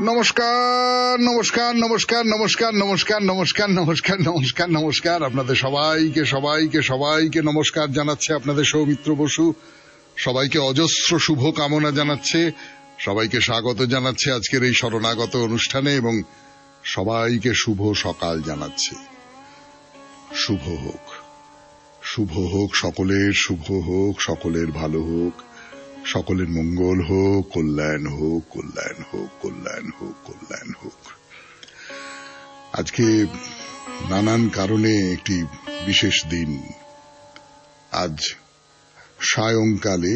নমস্কার নমস্কার নমস্কার নমস্কার নমস্কার নমস্কার নমস্কার নমস্কার নমস্কার আপনাদের সবাইকে সবাইকে সবাইকে নমস্কার জানাচ্ছে আপনাদের সৌমিত্র বসু। সবাইকে অজস্র শুভ কামনা জানাচ্ছে, সবাইকে স্বাগত জানাচ্ছে আজকের এই শরণাগত অনুষ্ঠানে এবং সবাইকে শুভ সকাল জানাচ্ছে। শুভ হোক, শুভ হোক সকলের, শুভ হোক সকলের, ভালো হোক সকলের, মঙ্গল হোক, কল্যাণ হোক, কল্যাণ হোক, কল্যাণ হোক, কল্যাণ হোক। আজকে নানান কারণে একটি বিশেষ দিন। আজ সায়ংকালে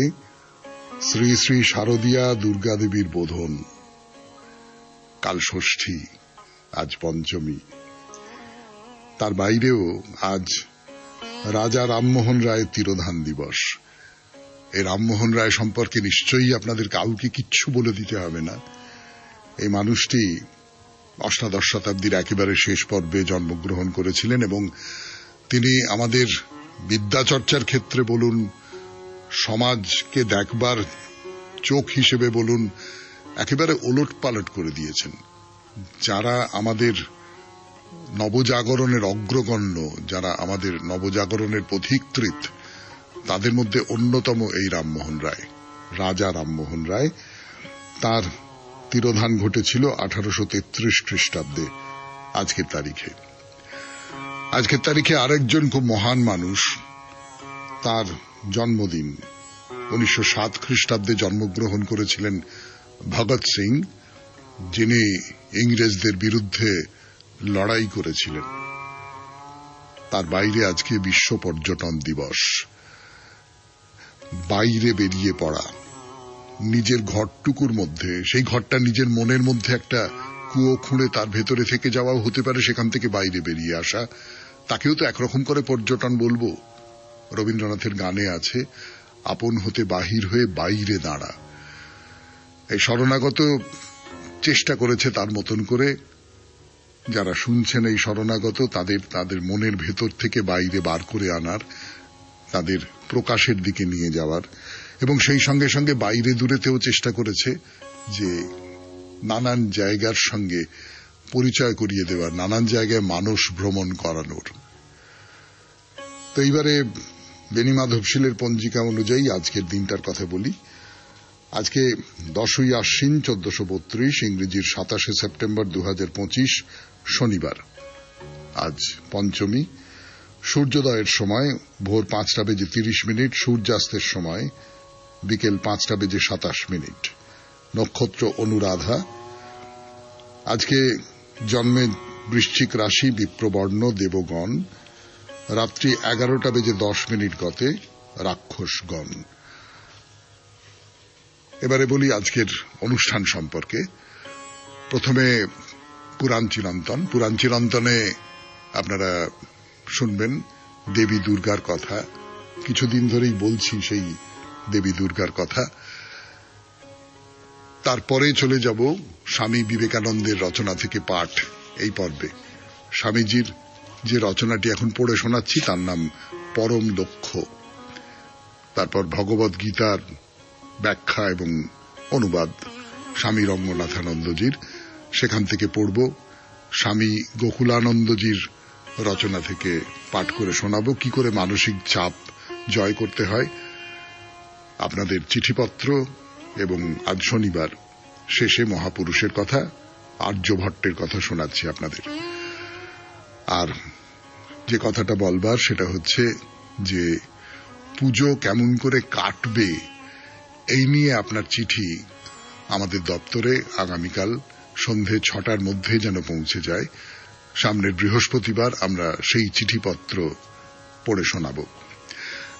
শ্রী শ্রী শারদীয়া দুর্গা দেবীর বোধন, কাল ষষ্ঠী, আজ পঞ্চমী। তার বাইরেও আজ রাজা রামমোহন রায়ের তিরোধান দিবস। এই রামমোহন রায় সম্পর্কে নিশ্চয়ই আপনাদের কাউকে কিচ্ছু বলে দিতে হবে না। এই মানুষটি অষ্টাদশ শতাব্দীর একেবারে শেষ পর্বে জন্মগ্রহণ করেছিলেন এবং তিনি আমাদের বিদ্যাচর্চার ক্ষেত্রে বলুন, সমাজকে দেখবার চোখ হিসেবে বলুন, একেবারে ওলট পালট করে দিয়েছেন। যারা আমাদের নবজাগরণের অগ্রগণ্য, যারা আমাদের নবজাগরণের পথিকৃৎ, তাদের মধ্যে অন্যতম এই রামমোহন রায়, রাজা রামমোহন রায়। তার তিরোধান ঘটেছিল 1833 খ্রিস্টাব্দে আজকের তারিখে। আজকের তারিখে আরেকজন খুব মহান মানুষ, তার জন্মদিন। 1907 খ্রিস্টাব্দে জন্মগ্রহণ করেছিলেন ভগৎ সিং, যিনি ইংরেজদের বিরুদ্ধে লড়াই করেছিলেন। তার বাইরে আজকে বিশ্ব পর্যটন দিবস। বাইরে বেরিয়ে পড়া, নিজের ঘরটুকুর মধ্যে, সেই ঘরটা নিজের মনের মধ্যে একটা কুয়ো খুঁড়ে তার ভেতরে থেকে যাওয়াও হতে পারে, সেখান থেকে বাইরে বেরিয়ে আসা, তাকেও তো একরকম করে পর্যটন বলবো। রবীন্দ্রনাথের গানে আছে, আপন হতে বাহির হয়ে বাইরে দাঁড়া। এই শরণাগত চেষ্টা করেছে তার মতন করে, যারা শুনছেন এই শরণাগত, তাদের মনের ভেতর থেকে বাইরে বার করে আনার, তাদের প্রকাশের দিকে নিয়ে যাওয়ার, এবং সেই সঙ্গে সঙ্গে বাইরে দূরেতেও চেষ্টা করেছে যে নানান জায়গার সঙ্গে পরিচয় করিয়ে দেওয়ার, নানান জায়গায় মানস ভ্রমণ করানোর। তো এইবারে বেনি মাধবশীলের পঞ্জিকা অনুযায়ী আজকের দিনটার কথা বলি। আজকে 10ই আশ্বিন 1432, ইংরেজির 27শে সেপ্টেম্বর 2025, শনিবার। আজ পঞ্চমী। সূর্যোদয়ের সময় ভোর 5:30, সূর্যাস্তের সময় বিকেল 5:27। নক্ষত্র অনুরাধা। আজকে জন্মে বৃশ্চিক রাশি, বিপ্রবর্ণ, দেবগণ। রাত্রি 11:10 গতে রাক্ষসগণ। এবারে বলি আজকের অনুষ্ঠান সম্পর্কে। প্রথমে পুরাণ চিরন্তন। পুরাণ চিরন্তনে আপনারা শুনবেন দেবী দুর্গার কথা। কিছুদিন ধরেই বলছি সেই দেবী দুর্গার কথা। তারপরে চলে যাব স্বামী বিবেকানন্দের রচনা থেকে পাঠ এই পর্বে। স্বামীজির যে রচনাটি এখন পড়ে শোনাচ্ছি তার নাম পরম লক্ষ্য। তারপর ভগবদ গীতার ব্যাখ্যা এবং অনুবাদ স্বামী রঙ্গনাথানন্দজির, সেখান থেকে পড়ব। স্বামী গোকুলানন্দজির রচনা থেকে পাঠ করে শোনাবো কি করে মানসিক চাপ জয় করতে হয়। আপনাদের চিঠিপত্র এবং আজ শনিবার শেষে মহাপুরুষের কথা, আর্যভট্টের কথা শোনাচ্ছি আপনাদের। আর যে কথাটা বলবার সেটা হচ্ছে যে পুজো কেমন করে কাটবে এই নিয়ে আপনার চিঠি আমাদের দপ্তরে আগামীকাল সন্ধে 6টার মধ্যে যেন পৌঁছে যায়। সামনের বৃহস্পতিবার আমরা সেই চিঠিপত্র পড়ে শোনাব।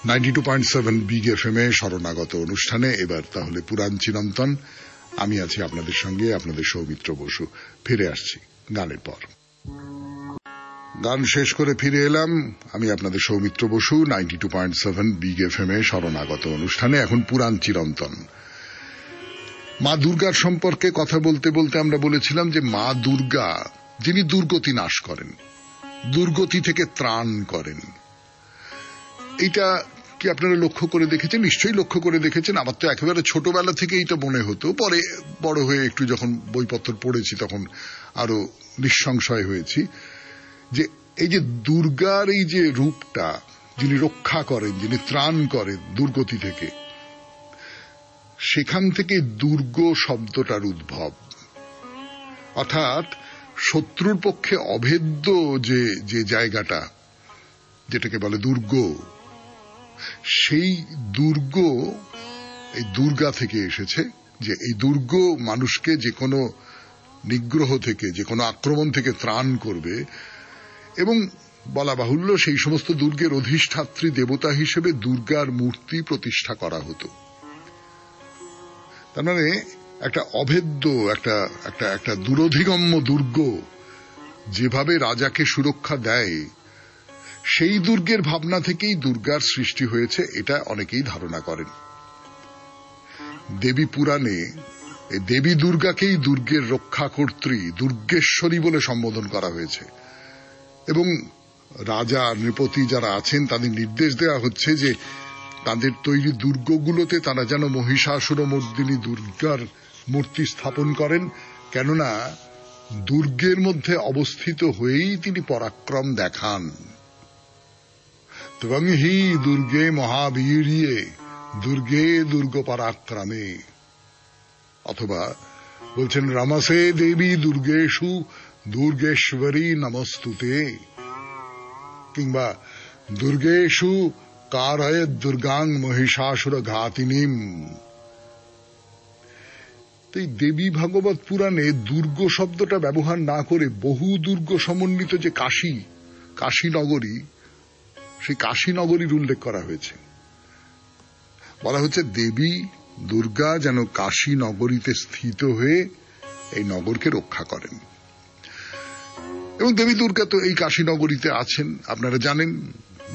92.7 বিগ এফএম এ শরণাগত অনুষ্ঠানে এবার তাহলে পুরাণ চিরন্তন। আমি আছি আপনাদের সঙ্গে, আপনাদের সৌমিত্র বসু। ফিরে আসছি গানের পর। গান শেষ করে ফিরে এলাম আমি আপনাদের সৌমিত্র বসু 92.7 বিগ এফএম এ শরণাগত অনুষ্ঠানে। এখন পুরাণ চিরন্তন। মা দুর্গার সম্পর্কে কথা বলতে বলতে আমরা বলেছিলাম যে মা দুর্গা যিনি দুর্গতি নাশ করেন, দুর্গতি থেকে ত্রাণ করেন। এটা কি আপনারা লক্ষ্য করে দেখেছেন? নিশ্চয়ই লক্ষ্য করে দেখেছেন। আমার তো একেবারে ছোটবেলা থেকেই এটা মনে হতো, পরে বড় হয়ে একটু যখন বইপত্র পড়েছি তখন আরো নিঃসংশয় হয়েছি যে এই যে দুর্গার এই যে রূপটা, যিনি রক্ষা করেন, যিনি ত্রাণ করেন দুর্গতি থেকে, সেখান থেকে দুর্গ শব্দটার উদ্ভব। অর্থাৎ শত্রুর পক্ষে অভেদ্য যে জায়গাটা, যেটাকে বলে দুর্গ, সেই দুর্গ এই দুর্গা থেকে এসেছে। যে এই দুর্গ মানুষকে যে কোনো নিগ্রহ থেকে, যে কোনো আক্রমণ থেকে ত্রাণ করবে। এবং বলা বাহুল্য, সেই সমস্ত দুর্গের অধিষ্ঠাত্রী দেবতা হিসেবে দুর্গার মূর্তি প্রতিষ্ঠা করা হতো। তার মানে একটা অভেদ্য, একটা দুরধিগম্য দুর্গ যেভাবে রাজাকে সুরক্ষা দেয়, সেই দুর্গের ভাবনা থেকেই দুর্গার সৃষ্টি হয়েছে, এটা অনেকেই ধারণা করেন। দেবী পুরাণে দেবী দুর্গাকেই দুর্গের রক্ষাকর্ত্রী, দুর্গেশ্বরী বলে সম্বোধন করা হয়েছে। এবং রাজা নৃপতি যারা আছেন তাদের নির্দেশ দেওয়া হচ্ছে যে তাদের তৈরি দুর্গগুলোতে তারা যেন মহিষাসুরমর্দিনী দুর্গার মূর্তি স্থাপন করেন, কেননা দুর্গের মধ্যে অবস্থিত হয়েই তিনি পরাক্রম দেখান। ত্বং হি দুর্গে মহাবীর্যে দুর্গে দুর্গ পরাক্রমে। অথবা বলছেন রমসে দেবী দুর্গেষু দুর্গেশ্বরী নমস্তুতে, কিংবা দুর্গেষু কারয় দুর্গাং মহিষাসুর ঘাতিনীম। এই দেবী ভাগবত পুরাণে দুর্গ শব্দটা ব্যবহার না করে বহু দুর্গ সমন্বিত যে কাশী নগরী, সেই কাশী নগরীর উল্লেখ করা হয়েছে। বলা হচ্ছে দেবী দুর্গা যেন কাশী নগরীতে স্থিত হয়ে এই নগরকে রক্ষা করেন। এবং দেবী দুর্গা তো এই কাশী নগরীতে আছেন, আপনারা জানেন।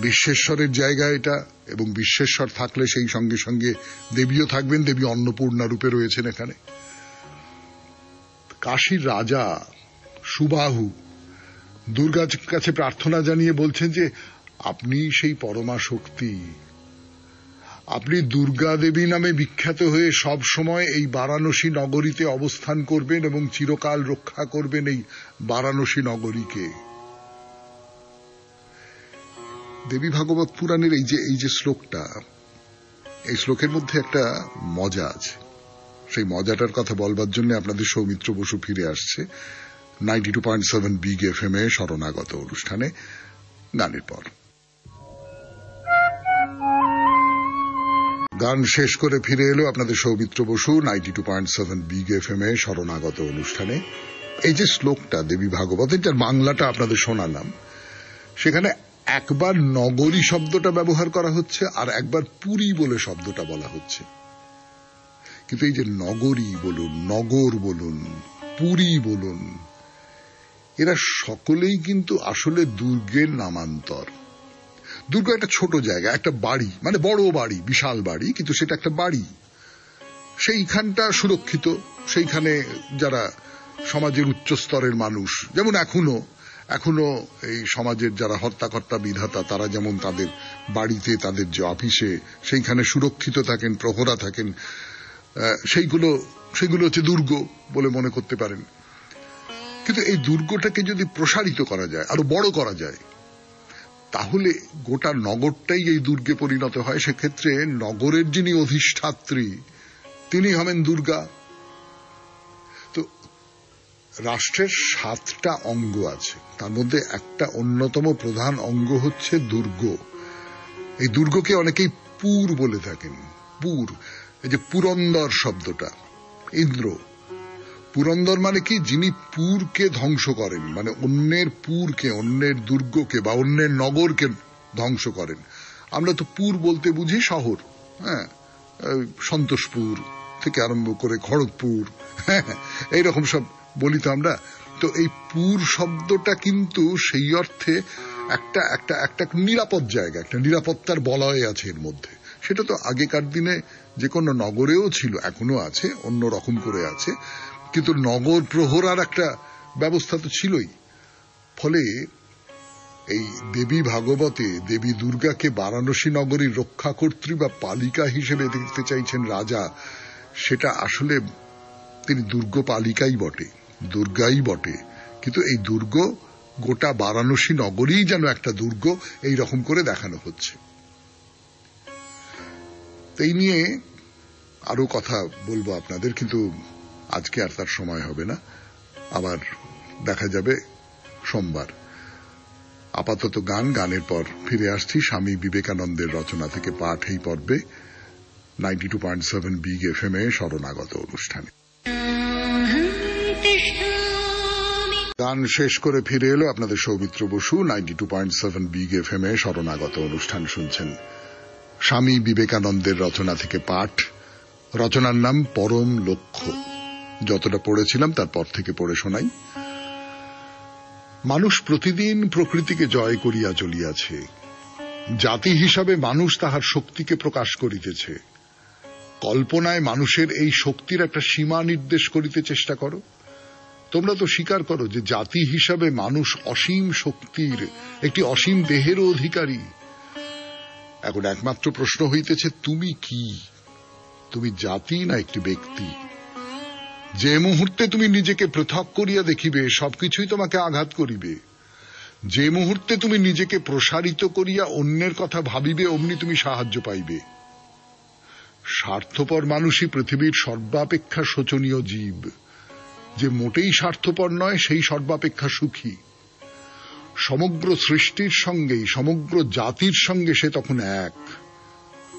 বিশ্বেশ্বরের জায়গা এটা, এবং বিশ্বেশ্বর থাকলে সেই সঙ্গে সঙ্গে দেবীও থাকবেন। দেবী অন্নপূর্ণা রূপে রয়েছেন এখানে। কাশীর রাজা সুবাহু দুর্গার কাছে প্রার্থনা জানিয়ে বলছেন যে আপনি সেই পরমা শক্তি, আপনি দুর্গা দেবী নামে বিখ্যাত হয়ে সব সময় এই বারাণসী নগরীতে অবস্থান করবেন এবং চিরকাল রক্ষা করবেন এই বারাণসী নগরীকে। দেবী ভাগবত পুরাণের এই যে শ্লোকটা, এই শ্লোকের মধ্যে একটা মজা আছে। সেই মজাটার কথা বলবার জন্য আপনাদের সৌমিত্র বসু ফিরে আসছে 92.7 বিগ এফএম এ শরণাগত অনুষ্ঠানে গানের পর। গান শেষ করে ফিরে এলো আপনাদের সৌমিত্র বসু 92.7 বিগ এফএম এ শরণাগত অনুষ্ঠানে। এই যে শ্লোকটা দেবী ভাগবতের, যার বাংলাটা আপনাদের শোনালাম, সেখানে একবার নগরী শব্দটা ব্যবহার করা হচ্ছে আর একবার পুরী বলে শব্দটা বলা হচ্ছে। কিন্তু এই যে নগরী বলুন, নগর বলুন, পুরী বলুন, এরা সকলেই কিন্তু আসলে দুর্গের নামান্তর। দুর্গ একটা ছোট জায়গা, একটা বাড়ি, মানে বড় বাড়ি, বিশাল বাড়ি, কিন্তু সেটা একটা বাড়ি। সেইখানটা সুরক্ষিত। সেইখানে যারা সমাজের উচ্চ স্তরের মানুষ, যেমন এখনো এই সমাজের যারা হর্তাকর্তা বিধাতা, তারা যেমন তাদের বাড়িতে, তাদের যে অফিসে, সেইখানে সুরক্ষিত থাকেন, প্রহরা থাকেন, সেইগুলো হচ্ছে দুর্গ বলে মনে করতে পারেন। কিন্তু এই দুর্গটাকে যদি প্রসারিত করা যায়, আরো বড় করা যায়, তাহলে গোটা নগরটাই এই দুর্গে পরিণত হয়। সেক্ষেত্রে নগরের যিনি অধিষ্ঠাত্রী, তিনি হবেন দুর্গা। তো রাষ্ট্রের 7টা অঙ্গ আছে, তার মধ্যে একটা অন্যতম প্রধান অঙ্গ হচ্ছে দুর্গ। এই দুর্গকে অনেকেই পুর বলে থাকেন। পুর, এই যে পুরন্দর শব্দটা, ইন্দ্র। পুরন্দর মানে কি? যিনি পুরকে ধ্বংস করেন, মানে অন্যের পুরকে, অন্যের দুর্গকে বা অন্যের নগরকে ধ্বংস করেন। আমরা তো পুর বলতে বুঝি শহর, হ্যাঁ, সন্তোষপুর থেকে আরম্ভ করে খড়গপুর, হ্যাঁ, এইরকম সব বলি তো আমরা। তো এই পুর শব্দটা কিন্তু সেই অর্থে একটা নিরাপদ জায়গা, একটা নিরাপত্তার বলয় আছে এর মধ্যে। সেটা তো আগেকার দিনে যে কোনো নগরেও ছিল, এখনো আছে, অন্য রকম করে আছে, কিন্তু নগর প্রহরার একটা ব্যবস্থা তো ছিলই। ফলে এই দেবী ভাগবতে দেবী দুর্গাকে বারাণসী নগরীর রক্ষাকর্ত্রী বা পালিকা হিসেবে দেখতে চাইছেন রাজা, সেটা আসলে তিনি দুর্গপালিকাই বটে, দুর্গাই বটে, কিন্তু এই দুর্গ গোটা বারাণসী নগরী যেন একটা দুর্গ এই রকম করে দেখানো হচ্ছে। এই নিয়ে আরো কথা বলবো আপনাদের, কিন্তু আজকে আর তার সময় হবে না, আবার দেখা যাবে সোমবার। আপাতত গানের পর ফিরে আসছি স্বামী বিবেকানন্দের রচনা থেকে পাঠ এই পর্বে 92.7 বিগ FM এ শরণাগত অনুষ্ঠানে। গান শেষ করে ফিরে এলো আপনাদের সৌমিত্র বসু। 92.7 বিগ FM এ শরণাগত অনুষ্ঠান শুনছেন। স্বামী বিবেকানন্দের রচনা থেকে পাঠ, রচনার নাম পরম লক্ষ্য। যতটা পড়েছিলাম তারপর থেকে পড়ে শোনাই। মানুষ প্রতিদিন প্রকৃতিকে জয় করিয়া চলিয়াছে। জাতি হিসাবে মানুষ তাহার শক্তিকে প্রকাশ করিতেছে। কল্পনায় মানুষের এই শক্তির একটা সীমা নির্দেশ করিতে চেষ্টা করো। তোমরা তো স্বীকার করো যে জাতি হিসাবে মানুষ অসীম শক্তির, একটি অসীম দেহেরও অধিকারী। এখন একমাত্র প্রশ্ন হইতেছে, তুমি কি? তুমি জাতি না একটি ব্যক্তি? যে মুহূর্তে তুমি নিজেকে পৃথক করিয়া দেখিবে, সবকিছুই তোমাকে আঘাত করিবে। যে মুহূর্তে তুমি নিজেকে প্রসারিত করিয়া অন্যের কথা ভাবিবে, অমনি তুমি সাহায্য পাইবে। স্বার্থপর মানুষই পৃথিবীর সর্বাপেক্ষা শোচনীয় জীব। যে মোটেই স্বার্থপর নয়, সেই সর্বাপেক্ষা সুখী। সমগ্র সৃষ্টির সঙ্গেই, সমগ্র জাতির সঙ্গে সে তখন এক।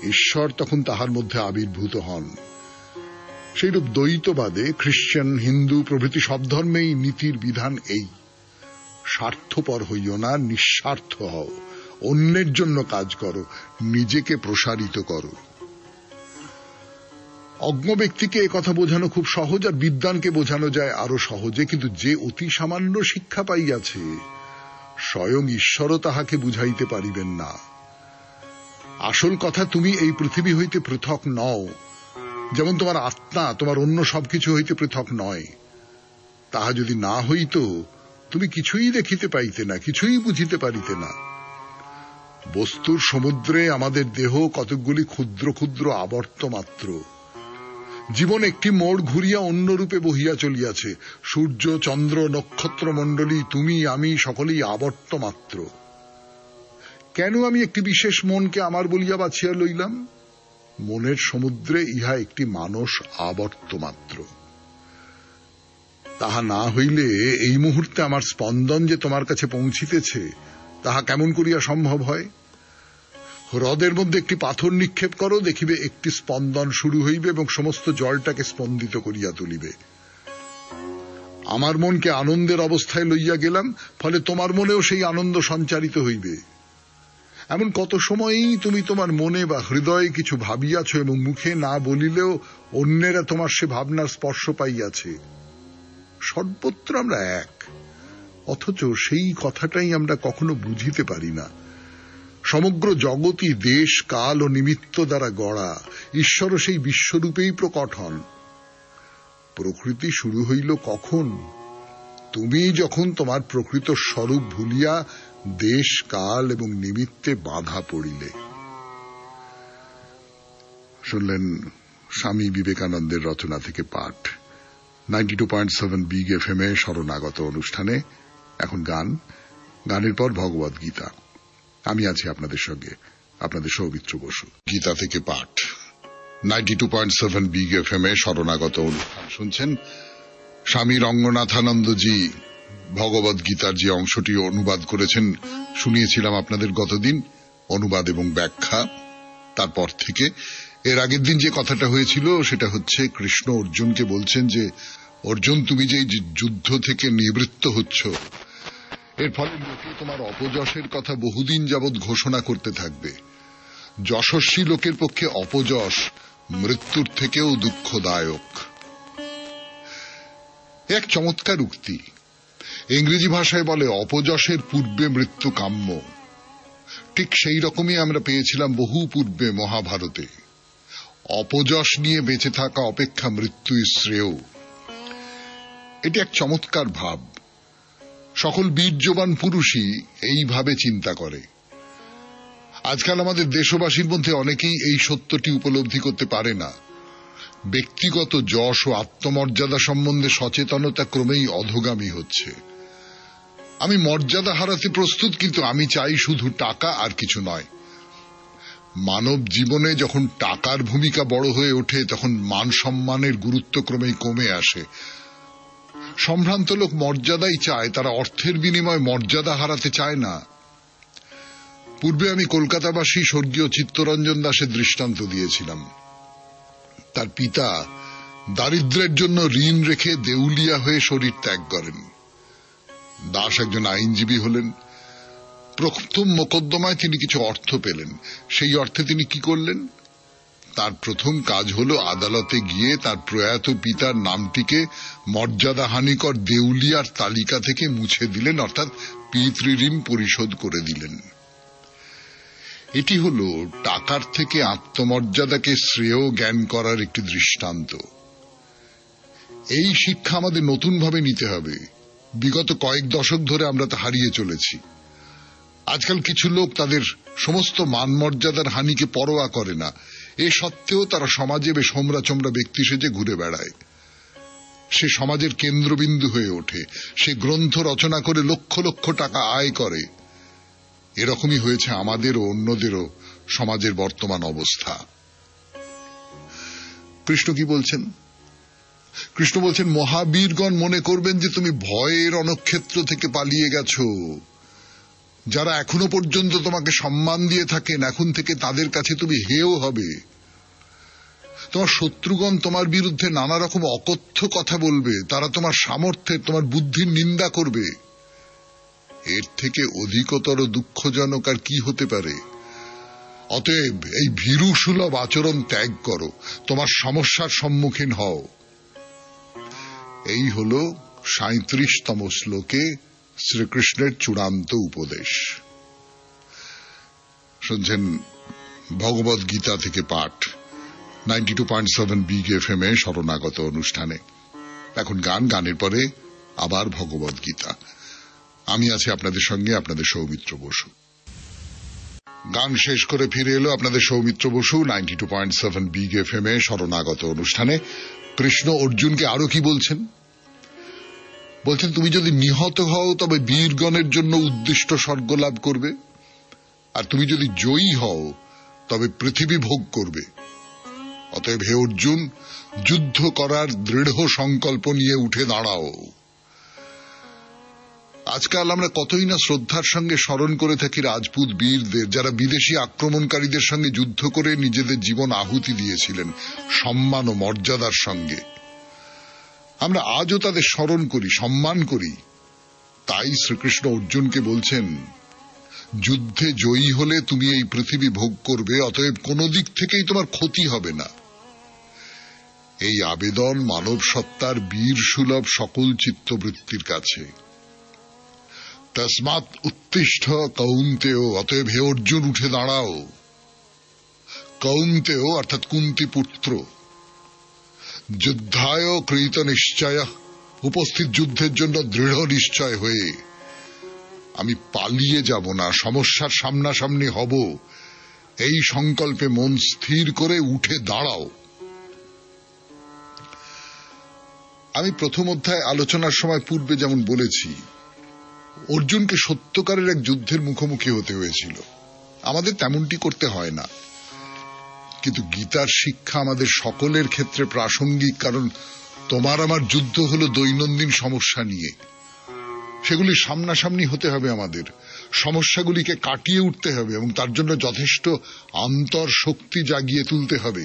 ঈশ্বর তখন তাহার মধ্যে আবির্ভূত হন। সেইরূপ দ্বৈতবাদে খ্রিস্টান, হিন্দু প্রভৃতি সব ধর্মেই নীতির বিধান এই, স্বার্থপর হইও না, নিঃস্বার্থ হও, অন্যের জন্য কাজ করো, নিজেকে প্রসারিত করো। অজ্ঞ ব্যক্তিকে একথা বোঝানো খুব সহজ, আর বিদ্বানকে বোঝানো যায় আরো সহজে, কিন্তু যে অতি সামান্য শিক্ষা পাইয়াছে স্বয়ং ঈশ্বরও তাহাকে বুঝাইতে পারিবেন না। আসল কথা, তুমি এই পৃথিবী হইতে পৃথক নও। যেমন তোমার আত্মা তোমার অন্য সবকিছু হইতে পৃথক নয়। তাহা যদি না হইত, তুমি কিছুই দেখিতে পাইতে না, কিছুই বুঝিতে পারিতে না। বস্তুর সমুদ্রে আমাদের দেহ কতকগুলি ক্ষুদ্র ক্ষুদ্র আবর্ত মাত্র। জীবন একটি মোড় ঘুরিয়া অন্য রূপে বহিয়া চলিয়াছে। সূর্য, চন্দ্র, নক্ষত্র মণ্ডলী, তুমি, আমি সকলেই আবর্ত মাত্র। কেন আমি একটি বিশেষ মনকে আমার বলিয়া বাছিয়া লইলাম? মনের সমুদ্রে ইহা একটি মানস আবর্ত মাত্র। তাহা না হইলে এই মুহূর্তে আমার স্পন্দন যে তোমার কাছে পৌঁছিতেছে, তাহা কেমন করিয়া সম্ভব হয়? হ্রদের মধ্যে একটি পাথর নিক্ষেপ করো, দেখিবে একটি স্পন্দন শুরু হইবে এবং সমস্ত জলটাকে স্পন্দিত করিয়া তুলিবে। আমার মনকে আনন্দের অবস্থায় লইয়া গেলাম, ফলে তোমার মনেও সেই আনন্দ সঞ্চারিত হইবে। এমন কত সময়ই তুমি তোমার মনে বা হৃদয়ে কিছু ভাবিয়াছ এবং মুখে না বলিলেও অন্যেরা তোমার সে ভাবনার স্পর্শ পাইয়াছে। সর্বত্র আমরা এক, অথচ সেই কথাটাই আমরা কখনো বুঝিতে পারি না। সমগ্র জগৎই দেশ, কাল ও নিমিত্ত দ্বারা গড়া। ঈশ্বরও সেই বিশ্বরূপেই প্রকট হন। প্রকৃতি শুরু হইল কখন? তুমি যখন তোমার প্রকৃত স্বরূপ ভুলিয়া দেশ, কাল এবং নিমিত্তে বাধা পড়িলে। শুনলেন স্বামী বিবেকানন্দের রচনা থেকে পাঠ 92.7 বিগ FM এ শরণাগত অনুষ্ঠানে। এখন গানের পর ভগবদ গীতা। আমি আছি আপনাদের সঙ্গে, আপনাদের সৌমিত্র বসু। গীতা থেকে পাঠ 92.7 বিগ FM এ শরণাগত অনুষ্ঠান শুনছেন। স্বামী রঙ্গনাথানন্দজি ভগবদ গীতার যে অংশটি অনুবাদ করেছেন শুনিয়েছিলাম আপনাদের গতদিন, অনুবাদ এবং ব্যাখ্যা। তারপর থেকে এর আগের দিন যে কথাটা হয়েছিল সেটা হচ্ছে, কৃষ্ণ অর্জুনকে বলছেন যে, অর্জুন, তুমি যে যুদ্ধ থেকে নিবৃত্ত হচ্ছ, এর ফলে লোকে তোমার অপযশের কথা বহুদিন যাবৎ ঘোষণা করতে থাকবে। যশস্বী লোকের পক্ষে অপযশ মৃত্যুর থেকেও দুঃখদায়ক। এক চমৎকার উক্তি। ইংরেজি ভাষায় বলে, অপযশের পূর্বে মৃত্যু কাম্য। ঠিক সেই রকমই আমরা পেয়েছিলাম বহু পূর্বে মহাভারতে। অপযশ নিয়ে বেঁচে থাকা অপেক্ষা মৃত্যুই শ্রেয়। এটি এক চমৎকার ভাব। সকল বীর্যবান পুরুষই এইভাবে চিন্তা করে। আজকাল আমাদের দেশবাসীর মধ্যে অনেকেই এই সত্যটি উপলব্ধি করতে পারে না। ব্যক্তিগত যশ ও আত্মমর্যাদা সম্বন্ধে সচেতনতা ক্রমেই অধোগামী হচ্ছে। আমি মর্যাদা হারাতে প্রস্তুত, কিন্তু আমি চাই শুধু টাকা, আর কিছু নয়। মানব জীবনে যখন টাকার ভূমিকা বড় হয়ে ওঠে, তখন মান সম্মানের গুরুত্ব ক্রমেই কমে আসে। সম্ভ্রান্ত লোক মর্যাদাই চায়, তারা অর্থের বিনিময়ে মর্যাদা হারাতে চায় না। পূর্বে আমি কলকাতাবাসী স্বর্গীয় চিত্তরঞ্জন দাসের দৃষ্টান্ত দিয়েছিলাম। তার পিতা দারিদ্র্যের জন্য ঋণ রেখে দেউলিয়া হয়ে শরীর ত্যাগ করেন। দাস একজন আইনজীবী হলেন। প্রথম মোকদ্দমায় তিনি কিছু অর্থ পেলেন। সেই অর্থে তিনি কি করলেন? তার প্রথম কাজ হলো আদালতে গিয়ে তার প্রয়াত পিতার নামটিকে মর্যাদাহানিকর দেউলিয়ার তালিকা থেকে মুছে দিলেন, অর্থাৎ পিতৃঋণ পরিশোধ করে দিলেন। এটি হলো টাকার থেকে আত্মমর্যাদাকে শ্রেয় জ্ঞান করার একটি দৃষ্টান্ত। এই শিক্ষা আমাদের নতুনভাবে নিতে হবে। বিগত কয়েক দশক ধরে আমরা তা হারিয়ে চলেছি। আজকাল কিছু লোক তাদের সমস্ত মান মর্যাদার হানিকে পরোয়া করে না। এ সত্ত্বেও তারা সমাজে বেশ হোমরা চোমরা ব্যক্তি সেজে ঘুরে বেড়ায়। সে সমাজের কেন্দ্রবিন্দু হয়ে ওঠে। সে গ্রন্থ রচনা করে লক্ষ লক্ষ টাকা আয় করে। এরকমই হয়েছে আমাদের ও অন্যদেরও সমাজের বর্তমান অবস্থা। কৃষ্ণ কি বলছেন? কৃষ্ণ বলছেন, মহাবীরগণ মনে করবেন যে তুমি ভয়ের রণক্ষেত্র থেকে পালিয়ে গেছো। যারা এখনো পর্যন্ত তোমাকে সম্মান দিয়ে থাকেন, এখন থেকে তাদের কাছে তুমি হেয় হবে। তোমার শত্রুগণ তোমার বিরুদ্ধে নানা রকম অকথ্য কথা বলবে। তারা তোমার সামর্থ্যের, তোমার বুদ্ধির নিন্দা করবে। এর থেকে অধিকতর দুঃখজনক আর কি হতে পারে? অতএব এই ভীরু সুলভ আচরণ ত্যাগ করো, তোমার সমস্যার সম্মুখীন হও। এই হল ৩৭তম শ্লোকে শ্রীকৃষ্ণের চূড়ান্ত উপদেশ। শুনছেন ভগবদ গীতা থেকে পাঠ 92.7 বিগ এফএম এ শরণাগত অনুষ্ঠানে। এখন গানের পরে আবার ভগবদ গীতা। আমি আছি আপনাদের সঙ্গে, আপনাদের সৌমিত্র বসু। গান শেষ করে ফিরে এলো আপনাদের সৌমিত্র বসু 92.7 বিগ এফএম এ শরণাগত অনুষ্ঠানে। কৃষ্ণ অর্জুনকে আরো কি বলছেন? বলছেন, তুমি যদি নিহত হও তবে বীরগণের জন্য উদ্দিষ্ট স্বর্গ লাভ করবে, আর তুমি যদি জয়ী হও তবে পৃথিবী ভোগ করবে। অতএব হে অর্জুন, যুদ্ধ করার দৃঢ় সংকল্প নিয়ে উঠে দাঁড়াও। আজকাল আমরা কতই না শ্রদ্ধার সঙ্গে স্মরণ করে থাকি রাজপুত বীরদের, যারা বিদেশি আক্রমণকারীদের সঙ্গে যুদ্ধ করে নিজেদের জীবন আহুতি দিয়েছিলেন সম্মান ও মর্যাদার সঙ্গে। আমরা আজও তাদের স্মরণ করি, সম্মান করি। তাই শ্রীকৃষ্ণ অর্জুনকে বলছেন, যুদ্ধে জয়ী হলে তুমি এই পৃথিবী ভোগ করবে, অতএব কোনো দিক থেকেই তোমার ক্ষতি হবে না। এই আবেদন মানব সত্তার বীর সুলভ সকল চিত্তবৃত্তির কাছে। তস্মাৎ উত্তিষ্ঠ কৌন্তেয়, অতএব হে অর্জুন উঠে দাঁড়াও। কৌন্তেয় অর্থাৎ কুন্তি পুত্র। যুদ্ধায় কৃত নিশ্চয়, উপস্থিত যুদ্ধের জন্য দৃঢ় নিশ্চয় হয়ে। আমি পালিয়ে যাব না, সমস্যার সামনাসামনি হব, এই সংকল্পে মন স্থির করে উঠে দাঁড়াও। আমি প্রথম অধ্যায় আলোচনার সময় পূর্বে যেমন বলেছি, অর্জুনকে সত্যকারের এক যুদ্ধের মুখোমুখি হতে হয়েছিল। আমাদের তেমনটি করতে হয় না, কিন্তু গীতার শিক্ষা আমাদের সকলের ক্ষেত্রে প্রাসঙ্গিক। কারণ তোমার আমার যুদ্ধ হলো দৈনন্দিন সমস্যা নিয়ে। সেগুলি সামনাসামনি হতে হবে, আমাদের সমস্যাগুলিকে কাটিয়ে উঠতে হবে এবং তার জন্য যথেষ্ট অন্তর শক্তি জাগিয়ে তুলতে হবে।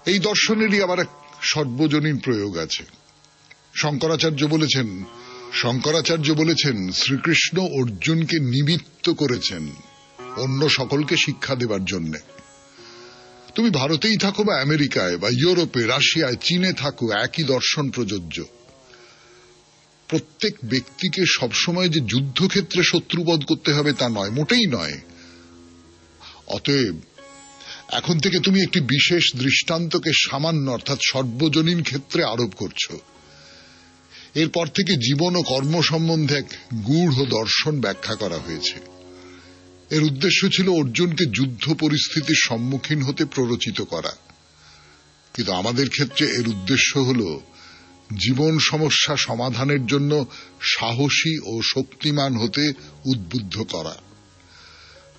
এই দর্শনেরই আবার এক সর্বজনীন প্রয়োগ আছে। শঙ্করাচার্য বলেছেন শ্রীকৃষ্ণ অর্জুনকে নিমিত্ত করেছেন অন্য সকলকে শিক্ষা দেবার জন্য। তুমি ভারতেই থাকো বা আমেরিকায় বা ইউরোপে, রাশিয়ায়, চীনে থাকো, একই দর্শন প্রযোজ্য। প্রত্যেক ব্যক্তিকে সবসময় যে যুদ্ধক্ষেত্রে শত্রুবধ করতে হবে তা নয়, মোটেই নয়। অতএব এখন থেকে তুমি একটি বিশেষ দৃষ্টান্তকে সামান্য অর্থাৎ সর্বজনীন ক্ষেত্রে আরোপ করছো। এরপর থেকে জীবন ও কর্ম সম্বন্ধে এক গূঢ় দর্শন ব্যাখ্যা করা হয়েছে। এর উদ্দেশ্য ছিল অর্জুনকে যুদ্ধ পরিস্থিতির সম্মুখীন হতে প্ররোচিত করা, কিন্তু আমাদের ক্ষেত্রে এর উদ্দেশ্য হল জীবন সমস্যা সমাধানের জন্য সাহসী ও শক্তিমান হতে উদ্বুদ্ধ করা।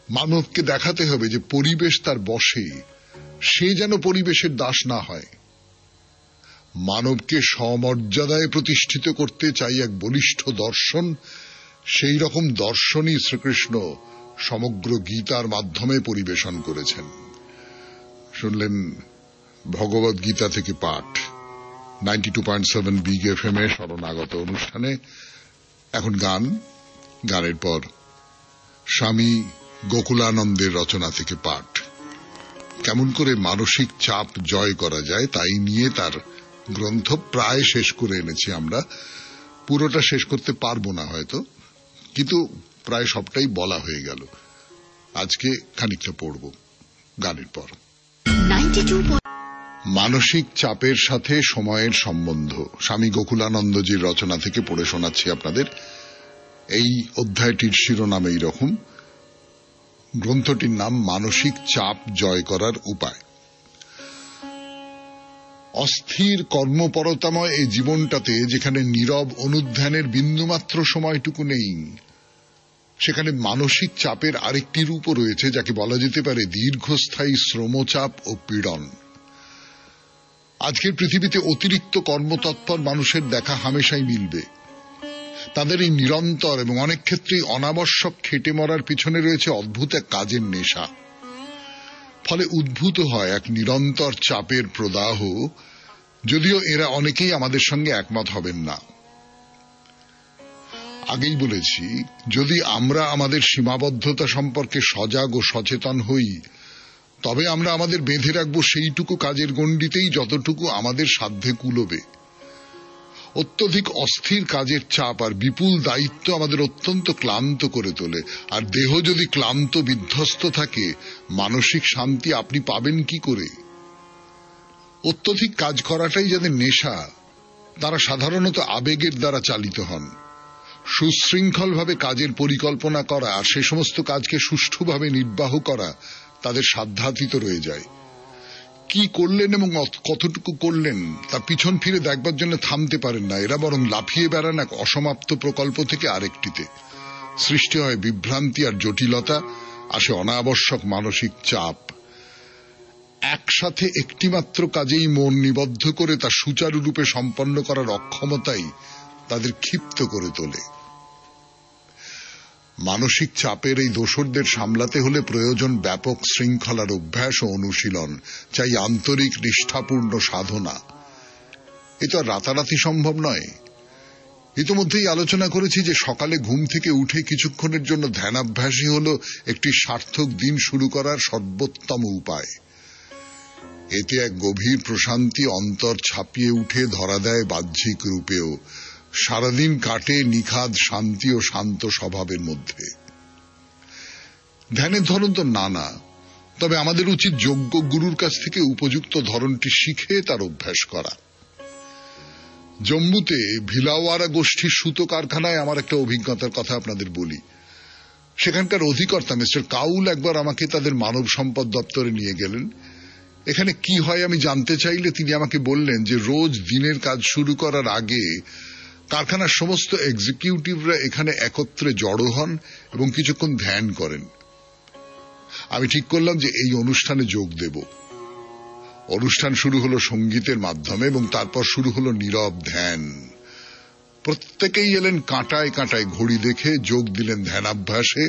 মানবকে দেখাতে হবে যে পরিবেশ তার বশে, সে যেন পরিবেশের দাস না হয়। মানবকে সমর্যাদায় প্রতিষ্ঠিত করতে চাই এক বলিষ্ঠ দর্শন। সেই রকম দর্শনই শ্রীকৃষ্ণ সমগ্র গীতার মাধ্যমে পরিবেশন করেছেন। শুনলেন ভগবদ গীতা থেকে পাঠ 92.7 বিগ এফএম এ শরণাগত অনুষ্ঠানে। এখন গানের পর স্বামী গোকুলানন্দের রচনা থেকে পাঠ। কেমন করে মানসিক চাপ জয় করা যায় তাই নিয়ে তার গ্রন্থ প্রায় শেষ করে এনেছি আমরা। পুরোটা শেষ করতে পারবো না হয়তো, কিন্তু প্রায় সবটাই বলা হয়ে গেল। আজকে খানিকটা পড়ব গানের পর। মানসিক চাপের সাথে সময়ের সম্বন্ধ, স্বামী গোকুলানন্দজির রচনা থেকে পড়ে শোনাচ্ছি আপনাদের। এই অধ্যায়টির শিরোনাম এই রকম, গ্রন্থটির নাম মানসিক চাপ জয় করার উপায়। অস্থির কর্মপরতাময় এই জীবনটাতে যেখানে নীরব অনুধ্যানের বিন্দুমাত্র সময়টুকু নেই, সেখানে মানসিক চাপের আরেকটি রূপও রয়েছে, যাকে বলা যেতে পারে দীর্ঘস্থায়ী শ্রমচাপ ও পীড়ন। আজকের পৃথিবীতে অতিরিক্ত কর্মতৎপর মানুষের দেখা হামেশাই মিলবে। তাদের এই নিরন্তর এবং অনেক ক্ষেত্রেই অনাবশ্যক খেটে মরার পিছনে রয়েছে অদ্ভুত এক কাজের নেশা। ফলে উদ্ভূত হয় এক নিরন্তর চাপের প্রদাহ, যদিও এরা অনেকেই আমাদের সঙ্গে একমত হবেন না। আগেই বলেছি, যদি আমরা আমাদের সীমাবদ্ধতা সম্পর্কে সজাগ ও সচেতন হই, তবে আমরা আমাদের বেঁধে রাখব সেইটুকু কাজের গণ্ডিতেই যতটুকু আমাদের সাধ্যে কুলোবে। অত্যধিক অস্থির কাজের চাপ আর বিপুল দায়িত্ব আমাদের অত্যন্ত ক্লান্ত করে তোলে, আর দেহ যদি ক্লান্ত বিধ্বস্ত থাকে, মানসিক শান্তি আপনি পাবেন কি করে? অত্যধিক কাজ করাটাই যাদের নেশা, তারা সাধারণত আবেগের দ্বারা চালিত হন। সুশৃঙ্খলভাবে কাজের পরিকল্পনা করা আর সে সমস্ত কাজকে সুষ্ঠুভাবে নির্বাহ করা তাদের সাধ্যাতীত রয়ে যায়। কি করলেন এবং কতটুকু করলেন তা পিছন ফিরে দেখবার জন্য থামতে পারেন না। এরা বরং লাফিয়ে বেড়ান এক অসমাপ্ত প্রকল্প থেকে আরেকটিতে। সৃষ্টি হয় বিভ্রান্তি আর জটিলতা, আসে অনাবশ্যক মানসিক চাপ। একসাথে একটিমাত্র কাজেই মন নিবদ্ধ করে তা সুচারুরূপে সম্পন্ন করার অক্ষমতাই তাদের ক্ষিপ্ত করে তোলে। মানসিক চাপের এই দোসরদের সামলাতে হলে প্রয়োজন ব্যাপক শৃঙ্খলার অভ্যাস ও অনুশীলন, চাই আন্তরিক নিষ্ঠাপূর্ণ সাধনা। এ তো আর রাতারাতি সম্ভব নয়। ইতিমধ্যেই আলোচনা করেছি যে সকালে ঘুম থেকে উঠে কিছুক্ষণের জন্য ধ্যানাভ্যাসই হল একটি সার্থক দিন শুরু করার সর্বোত্তম উপায়। এতে এক গভীর প্রশান্তি অন্তর ছাপিয়ে উঠে ধরা দেয় বাহ্যিক রূপেও। সারাদিন কাটে নিখাদ শান্তি ও শান্ত স্বভাবের মধ্যে। ধ্যানের ধরন তো নানা, তবে আমাদের উচিত যোগ্য গুরুর কাছ থেকে উপযুক্ত ধরনটি শিখে তার অভ্যাস করা। জম্মুতে ভিলাওয়ারা গোষ্ঠীর সুতো কারখানায় আমার একটা অভিজ্ঞতার কথা আপনাদের বলি। সেখানকার অধিকর্তা মিস্টার কাউল একবার আমাকে তাদের মানব সম্পদ দপ্তরে নিয়ে গেলেন। এখানে কি হয় আমি জানতে চাইলে তিনি আমাকে বললেন যে রোজ দিনের কাজ শুরু করার আগে কারখানার সমস্ত এক্সিকিউটিভরা এখানে একত্রে জড়ো হন এবং কিছুক্ষণ ধ্যান করেন। আমি ঠিক করলাম যে এই অনুষ্ঠানে যোগ দেব। অনুষ্ঠান শুরু হলো সঙ্গীতের মাধ্যমে এবং তারপর শুরু হলো নীরব ধ্যান। প্রত্যেকেই এলেন কাঁটায় কাঁটায় ঘড়ি দেখে, যোগ দিলেন ধ্যানাভ্যাসে,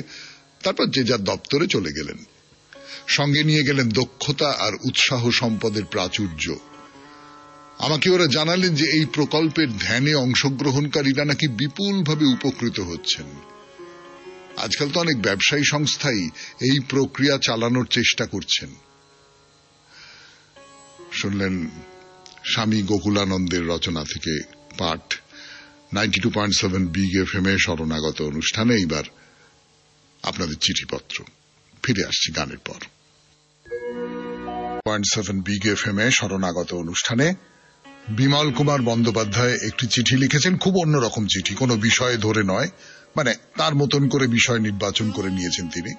তারপর যে যার দপ্তরে চলে গেলেন। সঙ্গে নিয়ে গেলেন দক্ষতা আর উৎসাহ সম্পদের প্রাচুর্য। আমাকে ওরা জানালেন যে এই প্রকল্পের ধ্যানে অংশগ্রহণকারীরা নাকি বিপুলভাবে উপকৃত হচ্ছেন। আজকাল তো অনেক ব্যবসায়ী সংস্থাই এই প্রক্রিয়া চালানোর চেষ্টা করছেন। শুনলেন স্বামী গোকুলানন্দের রচনা থেকে পাঠ 92.7 বিগ এফএম এ শরণাগত অনুষ্ঠানে। এইবার আপনাদের চিঠিপত্র। ফিরে আসছি গানের পর। 92.7 বিগ এফএম এ শরণাগত অনুষ্ঠানে বিমল কুমার বন্দ্যোপাধ্যায় একটি চিঠি লিখেছেন, খুব অন্যরকম চিঠি, কোনো বিষয় ধরে নয়, মানে তার মতন করে বিষয় নির্বাচন করে নিয়েছেন তিনি।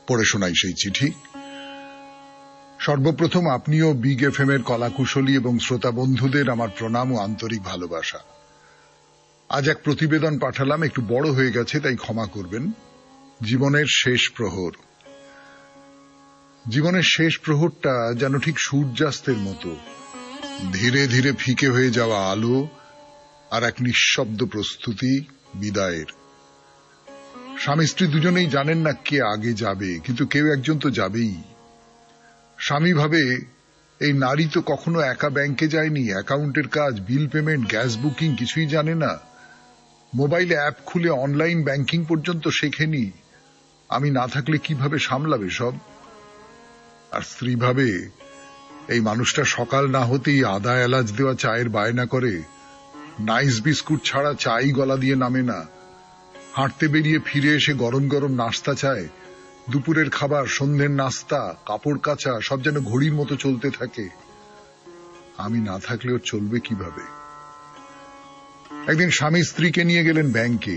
পড়ে শোনাই সেই চিঠি। সর্বপ্রথম আপনিও বিগ এফএম এর কলাকুশলী এবং শ্রোতা বন্ধুদের আমার প্রণাম ও আন্তরিক ভালোবাসা। আজ এক প্রতিবেদন পাঠালাম, একটু বড় হয়ে গেছে তাই ক্ষমা করবেন। জীবনের শেষ প্রহর। জীবনের শেষ প্রহরটা যেন ঠিক সূর্যাস্তের মতো, ধীরে ধীরে ফিকে হয়ে যাওয়া আলো আর এক নিঃশব্দ প্রস্তুতি বিদায়ের। স্বামী স্ত্রী দুজনেই জানেন না কে আগে যাবে, কিন্তু কেউ একজন তো যাবেই। স্বামী ভাবে এই নারী তো কখনো একা ব্যাংকে যায়নি, অ্যাকাউন্টের কাজ, বিল পেমেন্ট, গ্যাস বুকিং কিছুই জানে না, মোবাইলে অ্যাপ খুলে অনলাইন ব্যাংকিং পর্যন্ত শেখেনি, আমি না থাকলে কিভাবে সামলাবে সব। আর স্ত্রী ভাবে এই মানুষটা সকাল না হতেই আদা এলাচ দেওয়া চায়ের বায়না করে, নাইস বিস্কুট ছাড়া চাই গলা দিয়ে নামে না, হাঁটতে বেরিয়ে ফিরে এসে গরম গরম নাস্তা চায়, দুপুরের খাবার, সন্ধ্যের নাস্তা, কাপড় কাচা সব যেন ঘড়ির মতো চলতে থাকে। আমি না থাকলে ওর চলবে কিভাবে। একদিন স্বামী স্ত্রীকে নিয়ে গেলেন ব্যাংকে,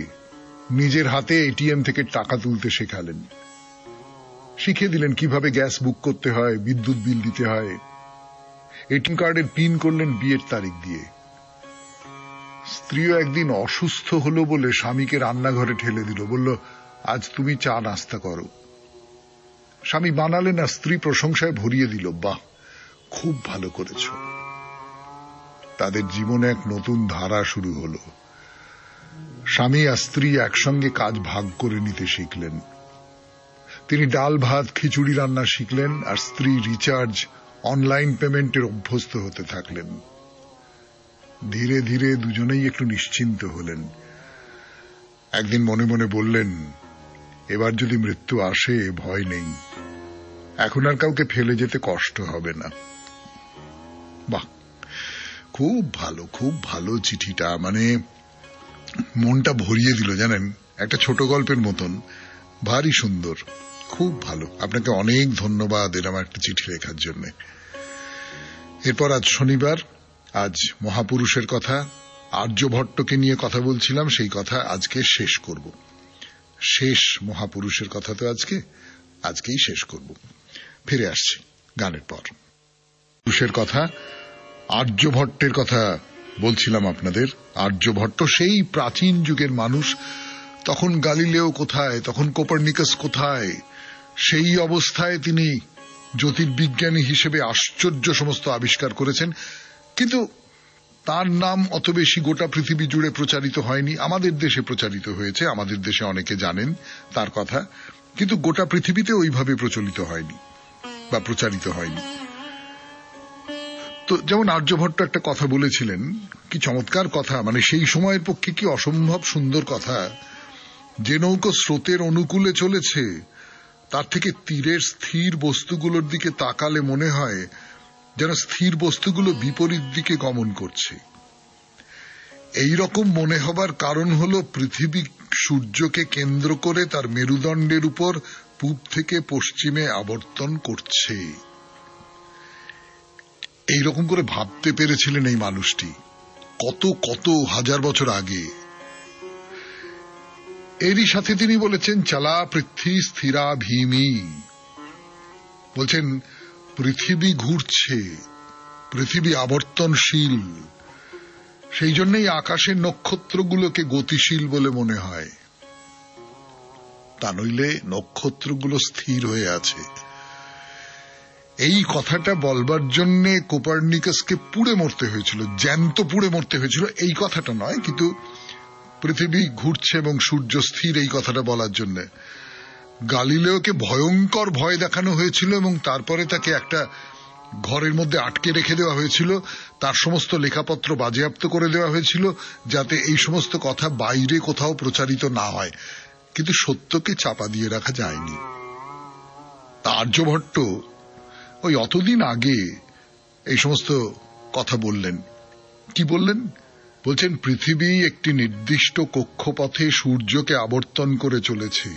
নিজের হাতে এটিএম থেকে টাকা তুলতে শেখালেন, শিখিয়ে দিলেন কিভাবে গ্যাস বুক করতে হয়, বিদ্যুৎ বিল দিতে হয়। এটিএম কার্ডের পিন করলেন বিয়ের তারিখ দিয়ে। স্ত্রীও একদিন অসুস্থ হলো বলে স্বামীকে রান্নাঘরে ঠেলে দিল, বলল আজ তুমি চা নাস্তা করো। স্বামী বানালেন আর স্ত্রী প্রশংসায় ভরিয়ে দিল, বাহ খুব ভালো করেছ। তাদের জীবনে এক নতুন ধারা শুরু হলো। স্বামী আর স্ত্রী একসঙ্গে কাজ ভাগ করে নিতে শিখলেন। তিনি ডাল ভাত খিচুড়ি রান্না শিখলেন আর স্ত্রী রিচার্জ, অনলাইন পেমেন্টের অভ্যস্ত হতে থাকলেন। ধীরে ধীরে দুজনেই একটু নিশ্চিন্ত হলেন। একদিন মনে মনে বললেন, এবার যদি মৃত্যু আসে ভয় নেই, এখন আর কাউকে ফেলে যেতে কষ্ট হবে না। বাহ, খুব ভালো, খুব ভালো চিঠিটা, মানে মনটা ভরিয়ে দিল জানেন, একটা ছোট গল্পের মতন, ভারী সুন্দর, খুব ভালো। আপনাকে অনেক ধন্যবাদ এরকম একটা চিঠি লেখার জন্য। এরপর আজ শনিবার, আজ মহাপুরুষের কথা, আর্যভট্টকে নিয়ে কথা বলছিলাম, সেই কথা আজকে শেষ করব। শেষ মহাপুরুষের কথা তো আজকেই শেষ করব। ফিরে আসছি গানের পর। পুরুষের কথা, আর্যভট্টের কথা বলছিলাম আপনাদের। আর্যভট্ট সেই প্রাচীন যুগের মানুষ, তখন গালিলেও কোথায়, তখন কোপার্নিকাস কোথায়, সেই অবস্থায় তিনি জ্যোতির্বিজ্ঞানী হিসেবে আশ্চর্য সমস্ত আবিষ্কার করেছেন, কিন্তু তার নাম অত বেশি গোটা পৃথিবী জুড়ে প্রচারিত হয়নি। আমাদের দেশে প্রচারিত হয়েছে, আমাদের দেশে অনেকে জানেন তার কথা, কিন্তু গোটা পৃথিবীতে ওইভাবে প্রচলিত হয়নি বা প্রচারিত হয়নি। তো যেমন আর্যভট্ট একটা কথা বলেছিলেন, কি চমৎকার কথা, মানে সেই সময়ের পক্ষে কি অসম্ভব সুন্দর কথা। যে নৌকো স্রোতের অনুকূলে চলেছে, তার থেকে তীরের স্থির বস্তুগুলোর দিকে তাকালে মনে হয় যেন স্থির বস্তুগুলো বিপরীত দিকে গমন করছে। এই রকম মনে হবার কারণ হলো পৃথিবী সূর্যকে কেন্দ্র করে তার মেরুদণ্ডের উপর পূব থেকে পশ্চিমে আবর্তন করছে। এইরকম করে ভাবতে পেরেছিলেন এই মানুষটি কত কত হাজার বছর আগে। এরই সাথে তিনি বলেছেন, চালা পৃথ্বী স্থিরা ভীমি, বলছেন পৃথিবী ঘুরছে, পৃথিবী আবর্তনশীল, সেই জন্যই আকাশের নক্ষত্রগুলোকে গতিশীল বলে মনে হয়, তা নইলে নক্ষত্রগুলো স্থির হয়ে আছে। এই কথাটা বলবার জন্য কোপার্নিকাসকে পুড়ে মরতে হয়েছিল, জ্যান্ত পুড়ে মরতে হয়েছিল, এই কথাটা নয়, কিন্তু পৃথিবী ঘুরছে এবং সূর্য স্থির এই কথাটা বলার জন্য। গালিলেওকে ভয়ঙ্কর ভয় দেখানো হয়েছিল এবং তারপরে তাকে একটা ঘরের মধ্যে আটকে রেখে দেওয়া হয়েছিল, তার সমস্ত লেখাপত্র বাজেয়াপ্ত করে দেওয়া হয়েছিল যাতে এই সমস্ত কথা বাইরে কোথাও প্রচারিত না হয়, কিন্তু সত্যকে চাপা দিয়ে রাখা যায়নি। আর্যভট্ট ওই অতদিন আগে এই সমস্ত কথা বললেন। কি বললেন? বলছেন পৃথিবী একটি নির্দিষ্ট কক্ষপথে সূর্যকে আবর্তন করে চলেছে।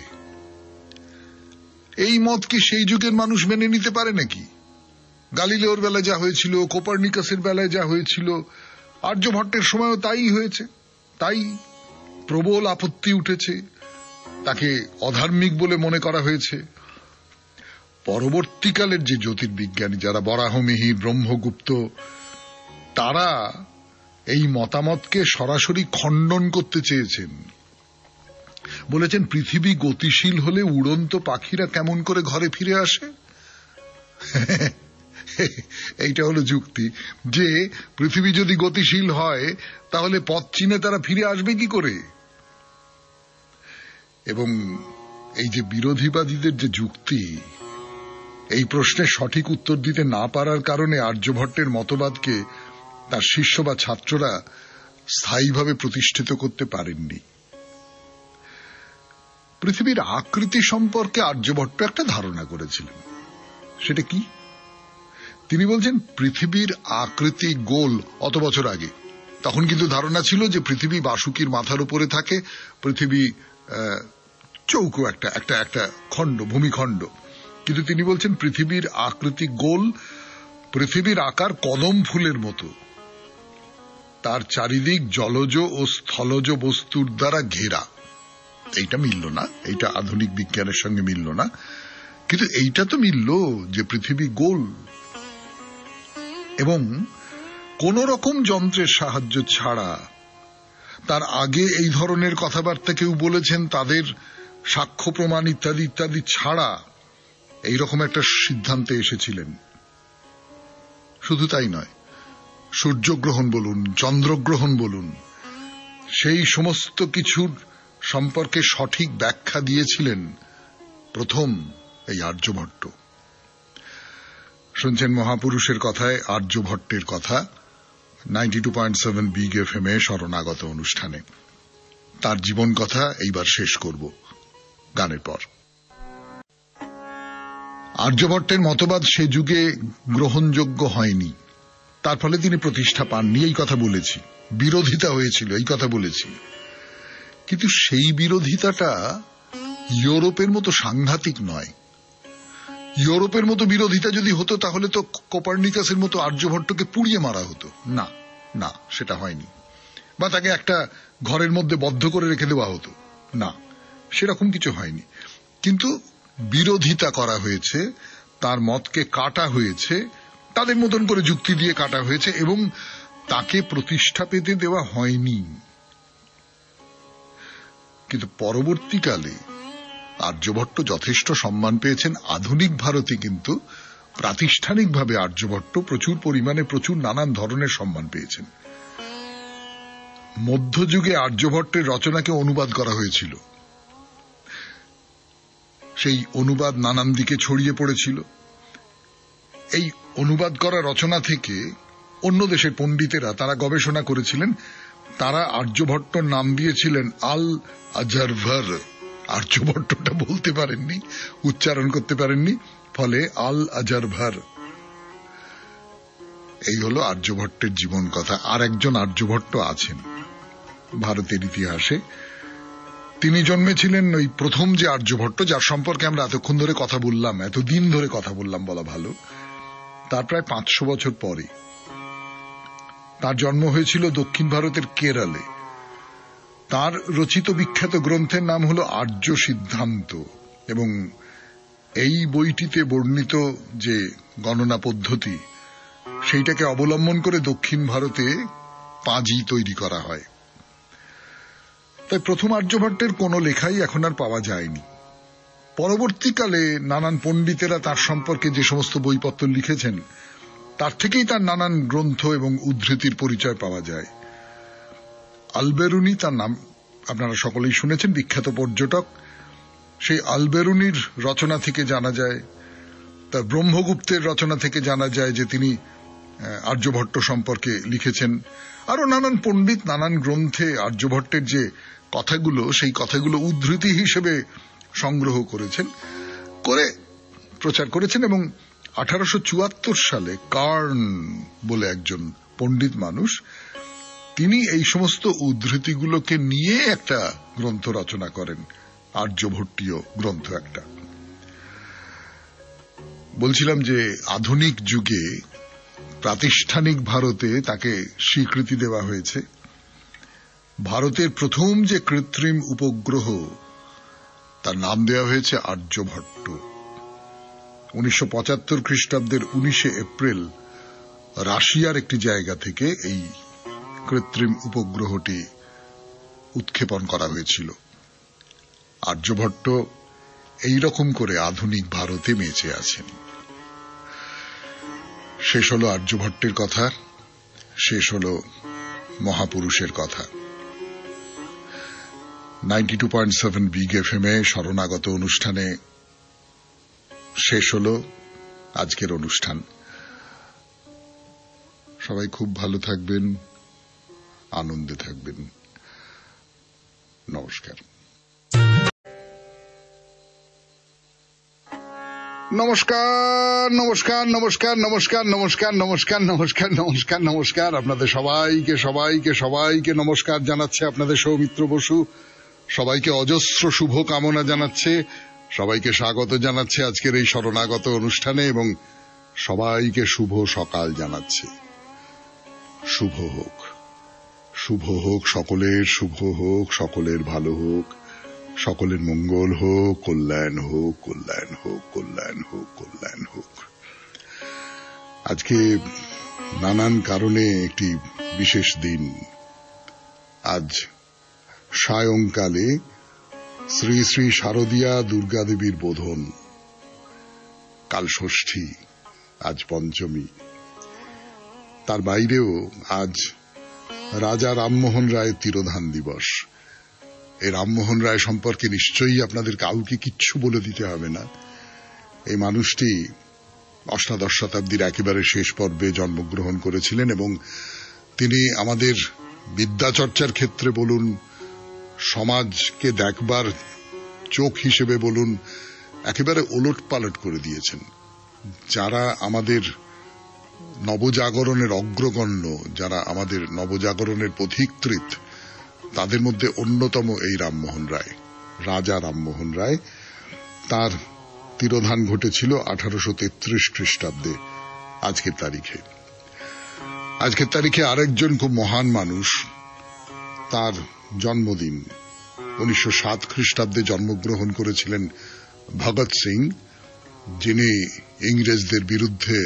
এই মত কি সেই যুগের মানুষ মেনে নিতে পারে নাকি? গালিলেওর বেলায় যা হয়েছিল, কোপার্নিকাসের বেলায় যা হয়েছিল, আর্যভট্টের সময়ও তাই হয়েছে। তাই প্রবল আপত্তি উঠেছে, তাকে অধার্মিক বলে মনে করা হয়েছে। পরবর্তীকালের যে জ্যোতির্বিজ্ঞানী যারা বরাহমিহির, ব্রহ্মগুপ্ত, তারা এই মতামতকে সরাসরি খণ্ডন করতে চেয়েছেন। বলেছেন পৃথিবী গতিশীল হলে উড়ন্ত পাখিরা কেমন করে ঘরে ফিরে আসে। এইটা হলো যুক্তি যে পৃথিবী যদি গতিশীল হয় তাহলে পথ চিনে তারা ফিরে আসবে কি করে। এবং এই যে বিরোধীবাদীদের যে যুক্তি, এই প্রশ্নের সঠিক উত্তর দিতে না পারার কারণে আর্যভট্টের মতবাদকে তার শিষ্য বা ছাত্ররা স্থায়ীভাবে প্রতিষ্ঠিত করতে পারেননি। পৃথিবীর আকৃতি সম্পর্কে আর্যভট্ট একটা ধারণা করেছিলেন। সেটা কি? তিনি বলছেন পৃথিবীর আকৃতি গোল। অত বছর আগে তখন কিন্তু ধারণা ছিল যে পৃথিবী বাসুকির মাথার উপরে থাকে, পৃথিবী চৌকো একটা একটা একটা খণ্ড, ভূমিখণ্ড। কিন্তু তিনি বলছেন পৃথিবীর আকৃতি গোল, পৃথিবীর আকার কদম ফুলের মতো, তার চারিদিক জলজ ও স্থলজ বস্তুর দ্বারা ঘেরা। এইটা মিলল না, এইটা আধুনিক বিজ্ঞানের সঙ্গে মিলল না, কিন্তু এইটা তো মিলল যে পৃথিবী গোল। এবং কোন রকম যন্ত্রের সাহায্য ছাড়া, তার আগে এই ধরনের কথাবার্তা কেউ বলেছেন তাদের সাক্ষ্য প্রমাণ ইত্যাদি ইত্যাদি ছাড়া এইরকম একটা সিদ্ধান্তে এসেছিলেন। শুধু তাই নয়, সূর্যগ্রহণ বলুন, চন্দ্রগ্রহণ বলুন, সেই সমস্ত কিছুর সম্পর্কে সঠিক ব্যাখ্যা দিয়েছিলেন প্রথম এই আর্যভট্ট। শুনছেন মহাপুরুষের কথায় আর্যভট্টের কথা, 92.7 বিগ এফএম এ শরণাগত অনুষ্ঠানে। তার জীবন কথা এইবার শেষ করব গানের পর। আর্যভট্টের মতবাদ সে যুগে গ্রহণযোগ্য হয়নি, তার ফলে তিনি প্রতিষ্ঠা পাননি, এই কথা বলেছি। বিরোধিতা হয়েছিল, এই কথা বলেছি। কিন্তু সেই বিরোধিতাটা ইউরোপের মতো সাংঘাতিক নয়। ইউরোপের মতো বিরোধিতা যদি হতো তাহলে তো কোপার্নিকাসের মতো আর্যভট্টকে পুড়িয়ে মারা হতো। না না, সেটা হয়নি। বা তাকে একটা ঘরের মধ্যে বদ্ধ করে রেখে দেওয়া হতো। না, সেরকম কিছু হয়নি। কিন্তু বিরোধিতা করা হয়েছে, তার মতকে কাটা হয়েছে, তাদের মতন করে যুক্তি দিয়ে কাটা হয়েছে, এবং তাকে প্রতিষ্ঠা পেতে দেওয়া হয়নি। কিন্তু পরবর্তীকালে আর্যভট্ট যথেষ্ট সম্মান পেয়েছেন। আধুনিক ভারতে কিন্তু প্রাতিষ্ঠানিকভাবে আর্যভট্ট প্রচুর পরিমাণে প্রচুর নানান ধরনের সম্মান পেয়েছেন। মধ্যযুগে আর্যভট্টের রচনাকে অনুবাদ করা হয়েছিল, সেই অনুবাদ নানান দিকে ছড়িয়ে পড়েছিল। এই অনুবাদ করা রচনা থেকে অন্য দেশের পণ্ডিতেরা তারা গবেষণা করেছিলেন, তারা আর্যভট্টর নাম দিয়েছিলেন আল আজারভার। আর্যভট্টটা বলতে পারেননি, উচ্চারণ করতে পারেননি, ফলে আল আজারভার। এই হলো আর্যভট্টের জীবন কথা। আর একজন আর্যভট্ট আছেন ভারতের ইতিহাসে। তিনি জন্মেছিলেন ওই প্রথম যে আর্যভট্ট, যার সম্পর্কে আমরা এতক্ষণ ধরে কথা বললাম, এতদিন ধরে কথা বললাম বলা ভালো, তার প্রায় 500 বছর পরে। তার জন্ম হয়েছিল দক্ষিণ ভারতের কেরলে। তার রচিত বিখ্যাত গ্রন্থের নাম হল আর্য সিদ্ধান্ত, এবং এই বইটিতে বর্ণিত যে গণনা পদ্ধতি, সেইটাকে অবলম্বন করে দক্ষিণ ভারতে পাঁজি তৈরি করা হয়। তাই প্রথম আর্যভট্টের কোনো লেখাই এখন আর পাওয়া যায়নি। পরবর্তীকালে নানান পণ্ডিতেরা তার সম্পর্কে যে সমস্ত বইপত্র লিখেছেন, তার থেকেই তার নানান গ্রন্থ এবং উদ্ধৃতির পরিচয় পাওয়া যায়। আলবেরুনি তার নাম আপনারা সকলেই শুনেছেন, বিখ্যাত পর্যটক। সেই আলবেরুনির রচনা থেকে জানা যায়, তার ব্রহ্মগুপ্তের রচনা থেকে জানা যায় যে তিনি আর্যভট্ট সম্পর্কে লিখেছেন। আরো নানান পণ্ডিত নানান গ্রন্থে আর্যভট্টের যে কথাগুলো, সেই কথাগুলো উদ্ধৃতি হিসেবে সংগ্রহ করেছেন, করে প্রচার করেছেন। এবং 1874 সালে কার্ন বলে একজন পণ্ডিত মানুষ, তিনি এই সমস্ত উদ্ধৃতিগুলোকে নিয়ে একটা গ্রন্থ রচনা করেন, আর্যভট্টীয় গ্রন্থ একটা। বলছিলাম যে আধুনিক যুগে প্রাতিষ্ঠানিক ভারতে তাকে স্বীকৃতি দেওয়া হয়েছে। ভারতের প্রথম যে কৃত্রিম উপগ্রহ তার নাম দেওয়া হয়েছে আর্যভট্ট। 1975 খ্রিস্টাব্দের 19 এপ্রিল রাশিয়ার একটি জায়গা থেকে এই কৃত্রিম উপগ্রহটি উৎক্ষেপণ করা হয়েছিল। আর্যভট্ট এইরকম করে আধুনিক ভারতে বেঁচে আছেন। শেষ হলো আর্যভট্টের কথা, শেষ হলো মহাপুরুষের কথা। 92.7 বিগ এফএম এ শরণাগত অনুষ্ঠানে শেষ হলো আজকের অনুষ্ঠান। সবাই খুব ভালো থাকবেন, আনন্দে থাকবেন। নমস্কার। নমস্কার নমস্কার নমস্কার নমস্কার নমস্কার নমস্কার নমস্কার নমস্কার নমস্কার। আপনাদের সবাইকে সবাইকে সবাইকে নমস্কার জানাচ্ছে আপনাদের সৌমিত্র বসু। সবাইকে অজস্র শুভ কামনা জানাচ্ছে, সবাইকে স্বাগত জানাচ্ছে আজকের এই শরণাগত অনুষ্ঠানে এবং সবাইকে শুভ সকাল জানাচ্ছে। শুভ হোক, শুভ হোক সকলের, শুভ হোক সকলের, ভালো হোক সকলের, মঙ্গল হোক, কল্যাণ হোক, কল্যাণ হোক, কল্যাণ হোক, কল্যাণ হোক। আজকে নানান কারণে একটি বিশেষ দিন। আজ সায়ংকালে শ্রী শ্রী শারদীয়া দুর্গা দেবীর বোধন, কাল ষষ্ঠী, আজ পঞ্চমী। তার বাইরেও আজ রাজা রামমোহন রায়ের তিরোধান দিবস। এই রামমোহন রায় সম্পর্কে নিশ্চয়ই আপনাদের কাউকে কিচ্ছু বলে দিতে হবে না। এই মানুষটি অষ্টাদশ শতাব্দীর একেবারে শেষ পর্বে জন্মগ্রহণ করেছিলেন এবং তিনি আমাদের বিদ্যাচর্চার ক্ষেত্রে বলুন, সমাজকে দেখবার চোখ হিসেবে বলুন, একেবারে ওলট পালট করে দিয়েছেন। যারা আমাদের নবজাগরণের অগ্রগণ্য, যারা আমাদের নবজাগরণের পথিকৃৎ, তাদের মধ্যে অন্যতম এই রামমোহন রায়, রাজা রামমোহন রায়। তার তিরোধান ঘটেছিল 1833 খ্রিস্টাব্দে আজকের তারিখে। আজকের তারিখে আরেকজন খুব মহান মানুষ, তার জন্মদিন। 1907 খ্রিস্টাব্দে জন্মগ্রহণ করেছিলেন ভগৎ সিং, যিনি ইংরেজদের বিরুদ্ধে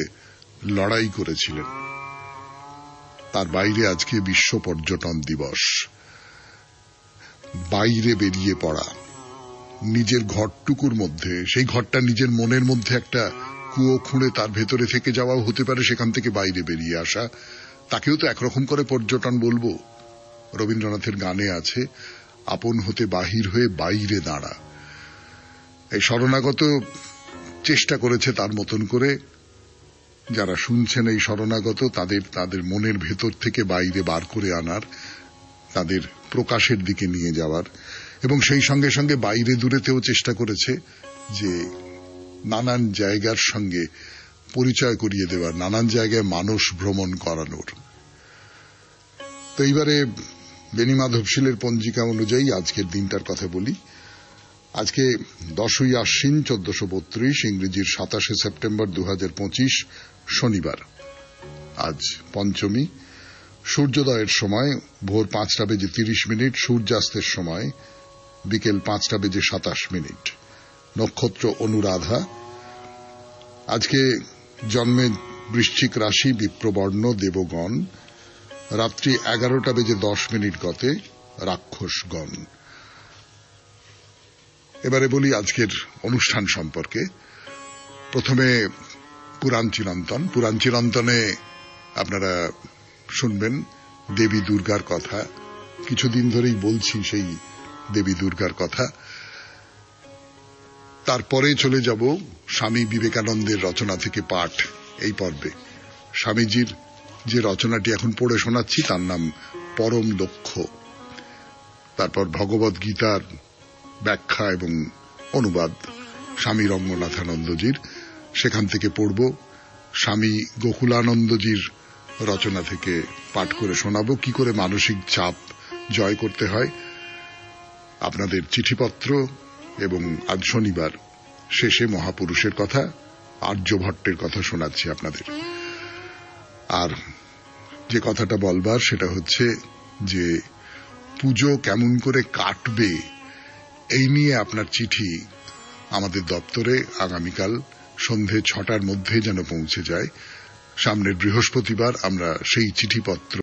লড়াই করেছিলেন। তার বাইরে আজকে বিশ্ব পর্যটন দিবস। বাইরে বেরিয়ে পড়া, নিজের ঘরটুকুর মধ্যে, সেই ঘরটা নিজের মনের মধ্যে একটা কুয়ো খুঁড়ে তার ভেতরে থেকে যাওয়াও হতে পারে, সেখান থেকে বাইরে বেরিয়ে আসা, তাকেও তো একরকম করে পর্যটন বলবো। রবীন্দ্রনাথের গানে আছে, আপন হতে বাহির হয়ে বাইরে দাঁড়া। এই শরণাগত চেষ্টা করেছে তার মতন করে। যারা শুনছেন এই শরণাগত, তাদের মনের ভেতর থেকে বাইরে বার করে আনার, তাদের প্রকাশের দিকে নিয়ে যাওয়ার, এবং সেই সঙ্গে সঙ্গে বাইরে দূরেতেও চেষ্টা করেছে যে নানান জায়গার সঙ্গে পরিচয় করিয়ে দেওয়ার, নানান জায়গায় মানুষ ভ্রমণ করানোর। তো এইবারে বেনি মাধবশীলের পঞ্জিকা অনুযায়ী আজকের দিনটার কথা বলি। আজকে 10ই আশ্বিন 1432, ইংরেজির 27শে সেপ্টেম্বর 2025, শনিবার। আজ পঞ্চমী। সূর্যোদয়ের সময় ভোর 5:30, সূর্যাস্তের সময় বিকেল 5:27। নক্ষত্র অনুরাধা। আজকে জন্মে বৃশ্চিক রাশি, বিপ্রবর্ণ, দেবগণ। রাত্রি 11:10 গতে রাক্ষসগণ। এবারে বলি আজকের অনুষ্ঠান সম্পর্কে। প্রথমে পুরাণ চিরন্তন। পুরাণ চিরন্তনে আপনারা শুনবেন দেবী দুর্গার কথা। কিছুদিন ধরেই বলছি সেই দেবী দুর্গার কথা। তারপরে চলে যাব স্বামী বিবেকানন্দের রচনা থেকে পাঠ এই পর্বে। স্বামীজির যে রচনাটি এখন পড়ে শোনাচ্ছি তার নাম পরম লক্ষ্য। তারপর ভগবদ গীতার ব্যাখ্যা এবং অনুবাদ স্বামী রঙ্গনাথানন্দজির, সেখান থেকে পড়ব। স্বামী গোকুলানন্দজির রচনা থেকে পাঠ করে শোনাবো কি করে মানসিক চাপ জয় করতে হয়। আপনাদের চিঠিপত্র এবং আজ শনিবার শেষে মহাপুরুষের কথা আর্যভট্টের কথা শোনাচ্ছি আপনাদের। আর যে কথাটা বলবার সেটা হচ্ছে যে পুজো কেমন করে কাটবে এই নিয়ে আপনার চিঠি আমাদের দপ্তরে আগামীকাল সন্ধে 6টার মধ্যে যেন পৌঁছে যায়। সামনের বৃহস্পতিবার আমরা সেই চিঠিপত্র